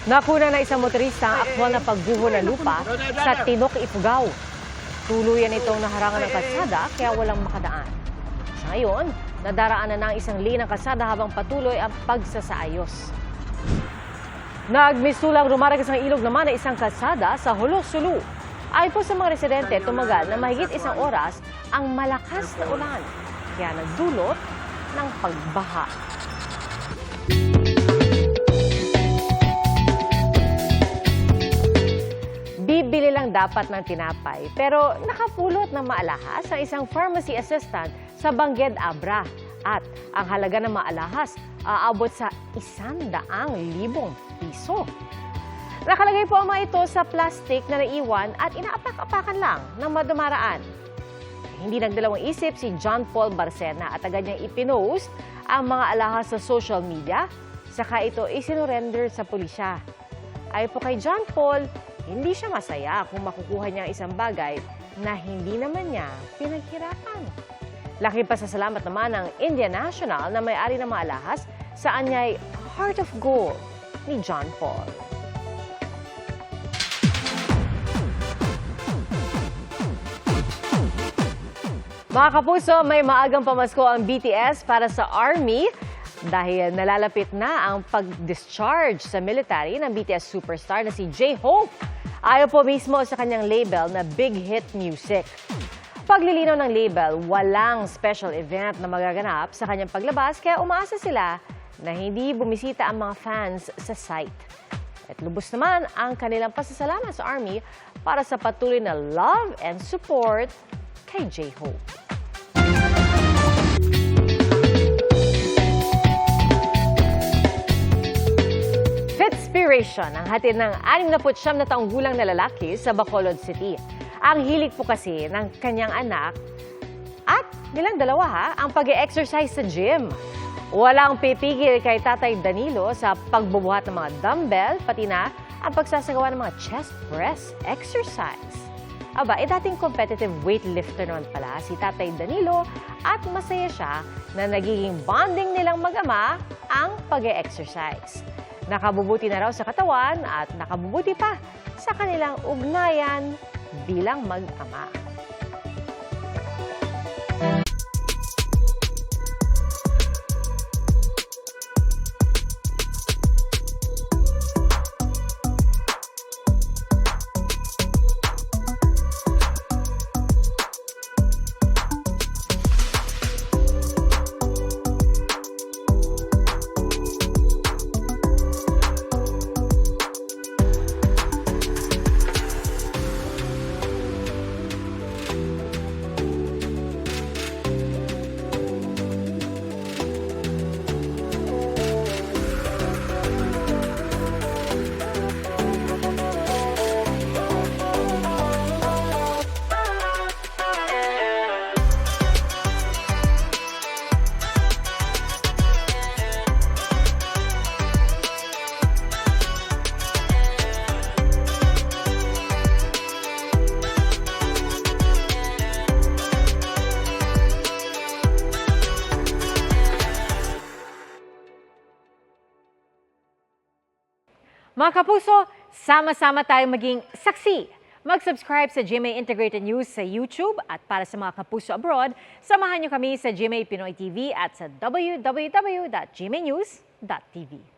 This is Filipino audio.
Nakuna na isang motorista ang aktwal na pagguho ng lupa sa Tinok, Ifugao. Tuluyan itong naharangan ng kalsada kaya walang makadaan. Sa ngayon, nadaraanan na ang isang lane ng kalsada habang patuloy ang pagsasaayos. Nagmisulang rumaragas ng ilog naman ng isang kalsada sa Hulo, Sulu. Ayon po sa mga residente, tumagal na mahigit isang oras ang malakas na ulan, kaya nagdulot ng pagbaha. Bibili lang dapat ng tinapay pero nakapulot ng maalahas ang isang pharmacy assistant sa Bangged, Abra. At ang halaga ng maalahas aabot sa 100,000 piso. Nakalagay po ang mga ito sa plastic na naiwan at inaapak-apakan lang ng madumaraan. Hindi nagdalawang isip si John Paul Barcena at agad niyang ipinost ang mga alahas sa social media, saka ito isinurrender sa pulisya. Ayon po kay John Paul, hindi siya masaya kung makukuha niya ang isang bagay na hindi naman niya pinaghirapan. Laking pasasalamat naman ng Indian National na may-ari ng mga alahas sa anyay Heart of Gold ni John Paul. Mga kapuso, may maagang pamasko ang BTS para sa Army dahil nalalapit na ang pag-discharge sa military ng BTS superstar na si J-Hope. Ayon po mismo sa kanyang label na Big Hit Music. Paglilinaw ng label, walang special event na magaganap sa kanyang paglabas kaya umaasa sila na hindi bumisita ang mga fans sa site. At lubos naman ang kanilang pasasalamat sa Army para sa patuloy na love and support kay J-Hope. Fitspiration ang hatid ng 69 na taong gulang na lalaki sa Bacolod City. Ang hilig po kasi ng kanyang anak at nilang dalawa ang pag-e-exercise sa gym. Walang pipigil kay Tatay Danilo sa pagbubuhat ng mga dumbbell, pati na ang pagsasagawa ng mga chest press exercise. Aba, dating competitive weightlifter naman pala si Tatay Danilo at masaya siya na nagiging bonding nilang mag-ama ang pag-e-exercise. Nakabubuti na raw sa katawan at nakabubuti pa sa kanilang ugnayan bilang mag-ama. Mga kapuso, sama-sama tayong maging saksi. Mag-subscribe sa GMA Integrated News sa YouTube at para sa mga kapuso abroad, samahan niyo kami sa GMA Pinoy TV at sa www.gmanews.tv.